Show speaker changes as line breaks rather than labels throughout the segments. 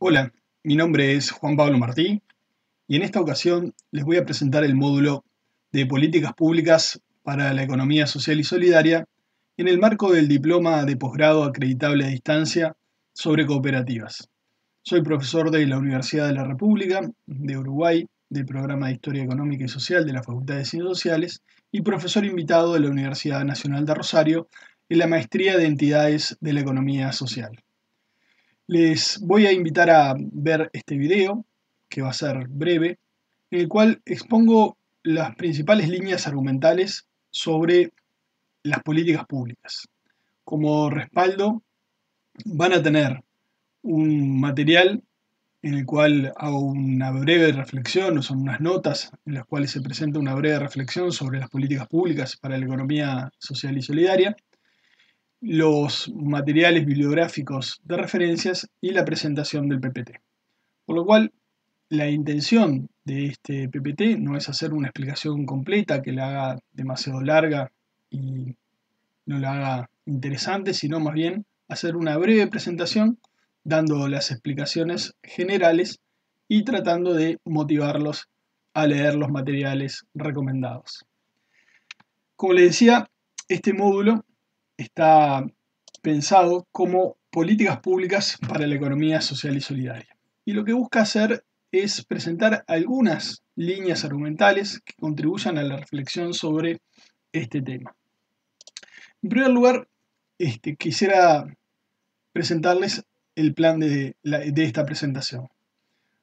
Hola, mi nombre es Juan Pablo Martí y en esta ocasión les voy a presentar el módulo de Políticas Públicas para la Economía Social y Solidaria en el marco del Diploma de Posgrado Acreditable a Distancia sobre Cooperativas. Soy profesor de la Universidad de la República de Uruguay, del Programa de Historia Económica y Social de la Facultad de Ciencias Sociales y profesor invitado de la Universidad Nacional de Rosario en la Maestría de Entidades de la Economía Social. Les voy a invitar a ver este video, que va a ser breve, en el cual expongo las principales líneas argumentales sobre las políticas públicas. Como respaldo van a tener un material en el cual hago una breve reflexión, o son unas notas en las cuales se presenta una breve reflexión sobre las políticas públicas para la economía social y solidaria, los materiales bibliográficos de referencias y la presentación del PPT. Por lo cual, la intención de este PPT no es hacer una explicación completa que la haga demasiado larga y no la haga interesante, sino más bien hacer una breve presentación dando las explicaciones generales y tratando de motivarlos a leer los materiales recomendados. Como les decía, este módulo está pensado como políticas públicas para la economía social y solidaria. Y lo que busca hacer es presentar algunas líneas argumentales que contribuyan a la reflexión sobre este tema. En primer lugar, quisiera presentarles el plan de esta presentación.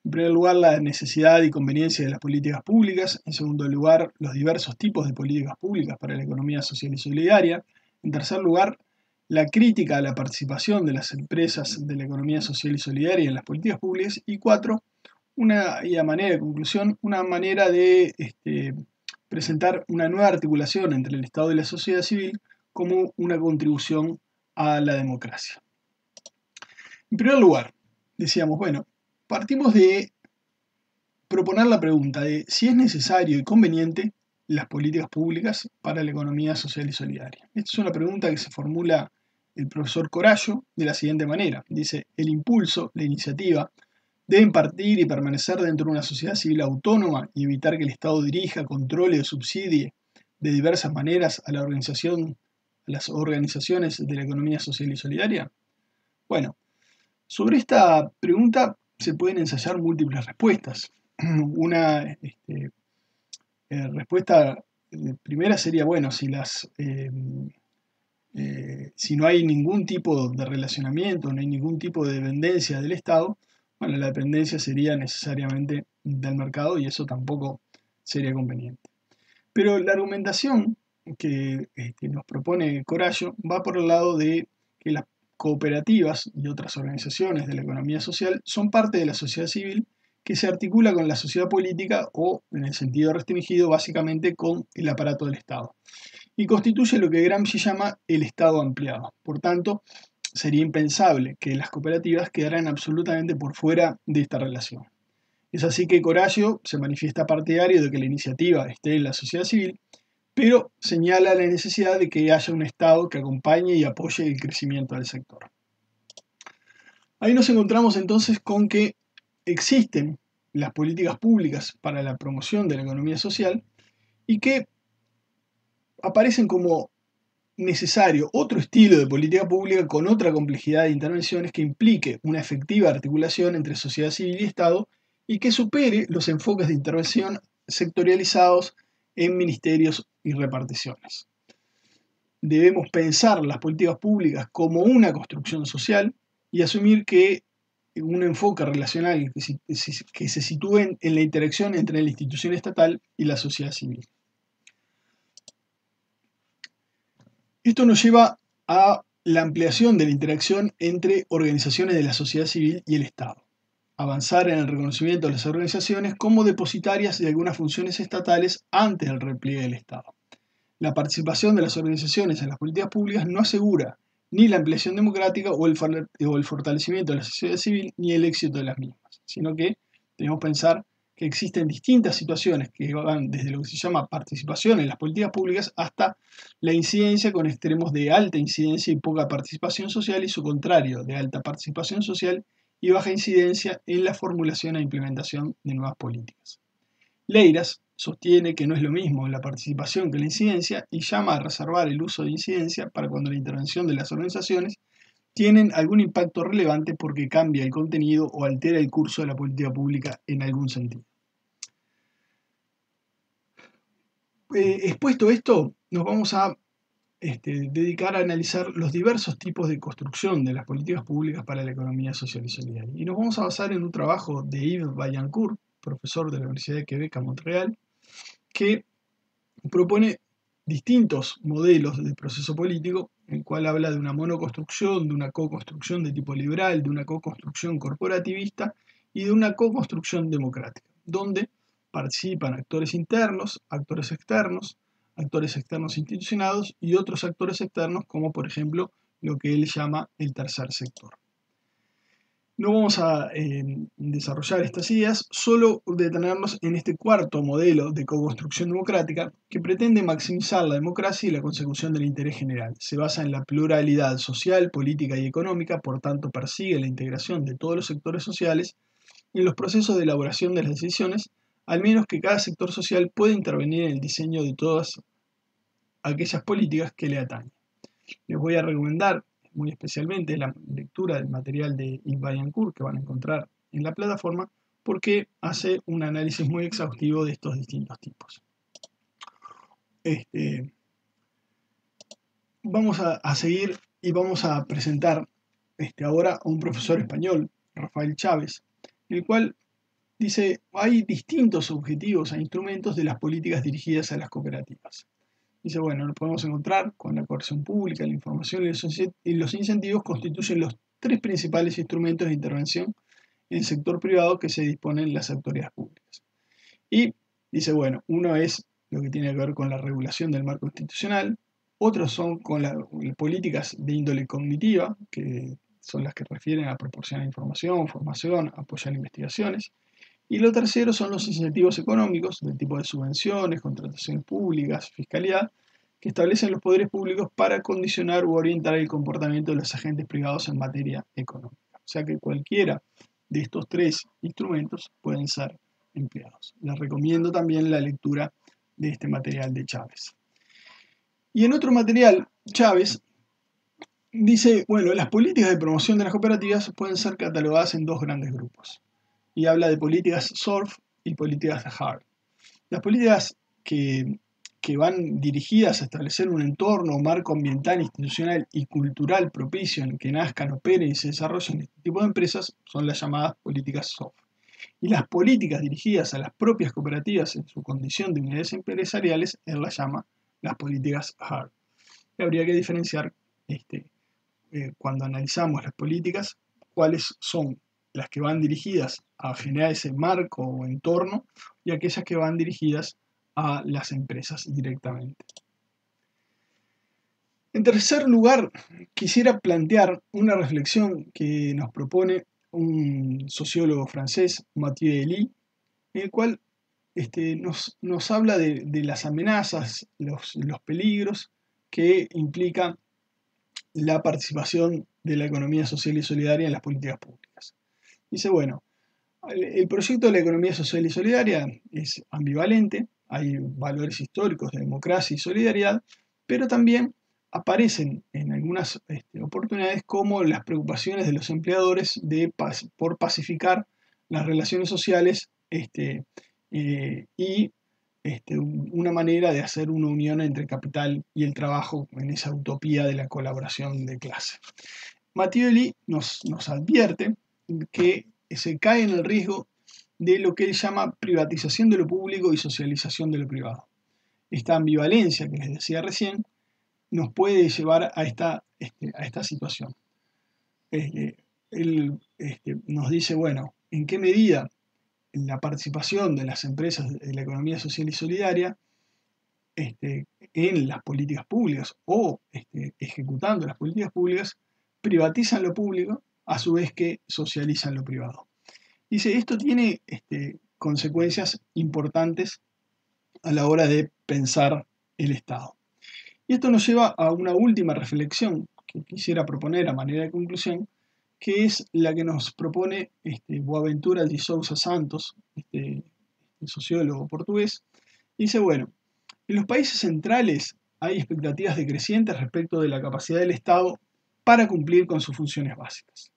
En primer lugar, la necesidad y conveniencia de las políticas públicas. En segundo lugar, los diversos tipos de políticas públicas para la economía social y solidaria. En tercer lugar, la crítica a la participación de las empresas de la economía social y solidaria en las políticas públicas. Y cuatro, y a manera de conclusión, una manera de presentar una nueva articulación entre el Estado y la sociedad civil como una contribución a la democracia. En primer lugar, decíamos, bueno, partimos de proponer la pregunta de si es necesario y conveniente las políticas públicas para la economía social y solidaria. Esta es una pregunta que se formula el profesor Corallo de la siguiente manera. Dice, el impulso, la iniciativa, deben partir y permanecer dentro de una sociedad civil autónoma y evitar que el Estado dirija, controle o subsidie de diversas maneras a las organizaciones de la economía social y solidaria. Bueno, sobre esta pregunta se pueden ensayar múltiples respuestas. Una respuesta primera sería, bueno, si no hay ningún tipo de relacionamiento, no hay ningún tipo de dependencia del Estado, bueno, la dependencia sería necesariamente del mercado y eso tampoco sería conveniente. Pero la argumentación que nos propone Corallo va por el lado de que las cooperativas y otras organizaciones de la economía social son parte de la sociedad civil que se articula con la sociedad política o, en el sentido restringido, básicamente con el aparato del Estado. Y constituye lo que Gramsci llama el Estado ampliado. Por tanto, sería impensable que las cooperativas quedaran absolutamente por fuera de esta relación. Es así que Corallo se manifiesta partidario de que la iniciativa esté en la sociedad civil, pero señala la necesidad de que haya un Estado que acompañe y apoye el crecimiento del sector. Ahí nos encontramos entonces con que existen las políticas públicas para la promoción de la economía social y que aparecen como necesario otro estilo de política pública con otra complejidad de intervenciones que implique una efectiva articulación entre sociedad civil y Estado y que supere los enfoques de intervención sectorializados en ministerios y reparticiones. Debemos pensar las políticas públicas como una construcción social y asumir que un enfoque relacional que se sitúe en la interacción entre la institución estatal y la sociedad civil. Esto nos lleva a la ampliación de la interacción entre organizaciones de la sociedad civil y el Estado. Avanzar en el reconocimiento de las organizaciones como depositarias de algunas funciones estatales antes del repliegue del Estado. La participación de las organizaciones en las políticas públicas no asegura ni la ampliación democrática o el fortalecimiento de la sociedad civil ni el éxito de las mismas, sino que debemos pensar que existen distintas situaciones que van desde lo que se llama participación en las políticas públicas hasta la incidencia con extremos de alta incidencia y poca participación social y su contrario, de alta participación social y baja incidencia en la formulación e implementación de nuevas políticas. Leiras sostiene que no es lo mismo la participación que la incidencia y llama a reservar el uso de incidencia para cuando la intervención de las organizaciones tienen algún impacto relevante porque cambia el contenido o altera el curso de la política pública en algún sentido. Expuesto esto, nos vamos a dedicar a analizar los diversos tipos de construcción de las políticas públicas para la economía social y solidaria. Y nos vamos a basar en un trabajo de Yves Vaillancourt, profesor de la Universidad de Quebec a Montreal, que propone distintos modelos de proceso político, en el cual habla de una monoconstrucción, de una co-construcción de tipo liberal, de una co-construcción corporativista y de una co-construcción democrática, donde participan actores internos, actores externos institucionados y otros actores externos como por ejemplo lo que él llama el tercer sector. No vamos a desarrollar estas ideas, solo detenernos en este cuarto modelo de co-construcción democrática que pretende maximizar la democracia y la consecución del interés general. Se basa en la pluralidad social, política y económica, por tanto persigue la integración de todos los sectores sociales en los procesos de elaboración de las decisiones, al menos que cada sector social pueda intervenir en el diseño de todas aquellas políticas que le atañen. Les voy a recomendar muy especialmente la lectura del material de Yves Vaillancourt que van a encontrar en la plataforma porque hace un análisis muy exhaustivo de estos distintos tipos. Vamos a seguir y vamos a presentar ahora a un profesor español, Rafael Chávez, el cual dice, hay distintos objetivos e instrumentos de las políticas dirigidas a las cooperativas. Dice, bueno, lo podemos encontrar con la coerción pública, la información y los incentivos constituyen los tres principales instrumentos de intervención en el sector privado que se disponen las autoridades públicas. Y dice, bueno, uno es lo que tiene que ver con la regulación del marco institucional, otros son con las políticas de índole cognitiva, que son las que refieren a proporcionar información, formación, apoyar investigaciones, y lo tercero son los incentivos económicos del tipo de subvenciones, contrataciones públicas, fiscalidad, que establecen los poderes públicos para condicionar u orientar el comportamiento de los agentes privados en materia económica. O sea que cualquiera de estos tres instrumentos pueden ser empleados. Les recomiendo también la lectura de este material de Chávez. Y en otro material, Chávez dice, bueno, las políticas de promoción de las cooperativas pueden ser catalogadas en dos grandes grupos. Y habla de políticas soft y políticas hard. Las políticas que van dirigidas a establecer un entorno o marco ambiental, institucional y cultural propicio en el que nazcan, operen y se desarrollen este tipo de empresas son las llamadas políticas soft. Y las políticas dirigidas a las propias cooperativas en su condición de unidades empresariales, él las llama las políticas hard. Y habría que diferenciar cuando analizamos las políticas, cuáles son las que van dirigidas a generar ese marco o entorno y aquellas que van dirigidas a las empresas directamente. En tercer lugar, quisiera plantear una reflexión que nos propone un sociólogo francés, Mathieu Elie, en el cual nos habla de las amenazas, los peligros que implica la participación de la economía social y solidaria en las políticas públicas. Dice, bueno, el proyecto de la economía social y solidaria es ambivalente, hay valores históricos de democracia y solidaridad, pero también aparecen en algunas oportunidades como las preocupaciones de los empleadores por pacificar las relaciones sociales y una manera de hacer una unión entre el capital y el trabajo en esa utopía de la colaboración de clase. Mathieu Elie nos advierte que se cae en el riesgo de lo que él llama privatización de lo público y socialización de lo privado. Esta ambivalencia que les decía recién nos puede llevar a esta situación. Él nos dice, bueno, ¿en qué medida la participación de las empresas de la economía social y solidaria en las políticas públicas o ejecutando las políticas públicas privatizan lo público a su vez que socializan lo privado? Dice, esto tiene consecuencias importantes a la hora de pensar el Estado. Y esto nos lleva a una última reflexión que quisiera proponer a manera de conclusión, que es la que nos propone Boaventura de Sousa Santos, el sociólogo portugués. Dice, bueno, en los países centrales hay expectativas decrecientes respecto de la capacidad del Estado para cumplir con sus funciones básicas.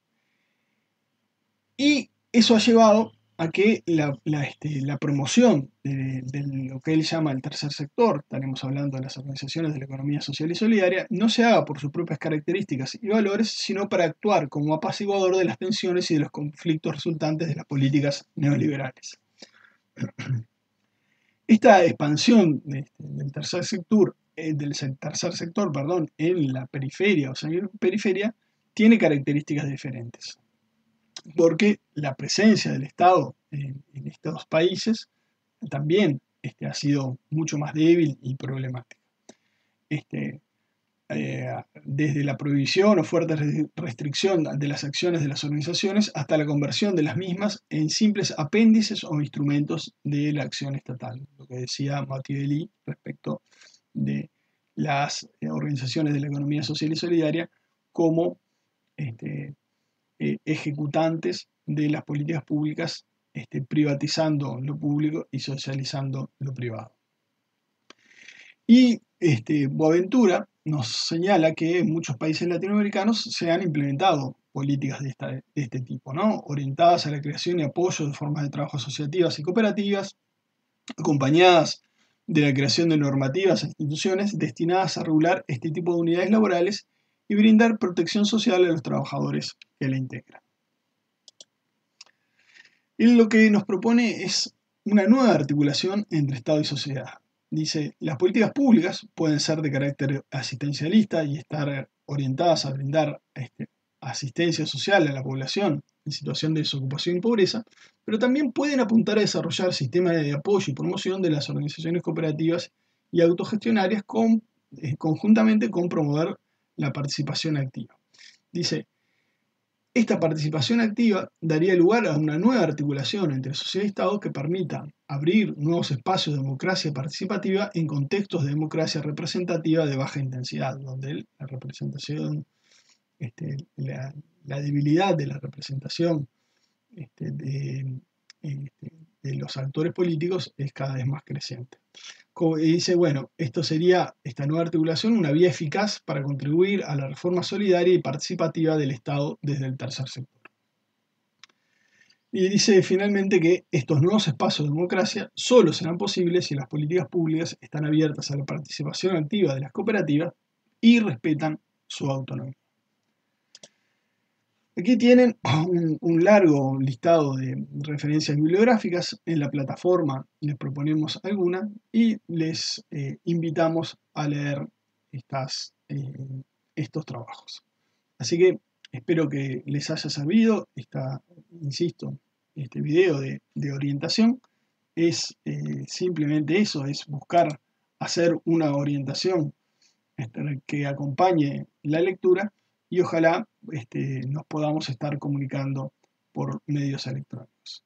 Y eso ha llevado a que la promoción de lo que él llama el tercer sector, estaremos hablando de las organizaciones de la economía social y solidaria, no se haga por sus propias características y valores, sino para actuar como apaciguador de las tensiones y de los conflictos resultantes de las políticas neoliberales. Esta expansión del tercer sector, en la periferia o semiperiferia tiene características diferentes, porque la presencia del Estado en estos países también ha sido mucho más débil y problemática. Desde la prohibición o fuerte restricción de las acciones de las organizaciones hasta la conversión de las mismas en simples apéndices o instrumentos de la acción estatal, lo que decía Machiavelli respecto de las organizaciones de la economía social y solidaria como ejecutantes de las políticas públicas, privatizando lo público y socializando lo privado. Y Boaventura nos señala que en muchos países latinoamericanos se han implementado políticas de este tipo, ¿no? Orientadas a la creación y apoyo de formas de trabajo asociativas y cooperativas, acompañadas de la creación de normativas e instituciones destinadas a regular este tipo de unidades laborales y brindar protección social a los trabajadores que la integran. Él lo que nos propone es una nueva articulación entre Estado y sociedad. Dice, las políticas públicas pueden ser de carácter asistencialista y estar orientadas a brindar asistencia social a la población en situación de desocupación y pobreza, pero también pueden apuntar a desarrollar sistemas de apoyo y promoción de las organizaciones cooperativas y autogestionarias conjuntamente con promover la participación activa. Dice, esta participación activa daría lugar a una nueva articulación entre sociedad y Estado que permita abrir nuevos espacios de democracia participativa en contextos de democracia representativa de baja intensidad, donde la representación, la debilidad de la representación de los actores políticos es cada vez más creciente. Y dice, bueno, esto sería, esta nueva articulación, una vía eficaz para contribuir a la reforma solidaria y participativa del Estado desde el tercer sector. Y dice finalmente que estos nuevos espacios de democracia solo serán posibles si las políticas públicas están abiertas a la participación activa de las cooperativas y respetan su autonomía. Aquí tienen un largo listado de referencias bibliográficas. En la plataforma les proponemos alguna y les invitamos a leer estos trabajos. Así que espero que les haya servido. Insisto, este video de orientación es simplemente eso, es buscar hacer una orientación que acompañe la lectura y ojalá nos podamos estar comunicando por medios electrónicos.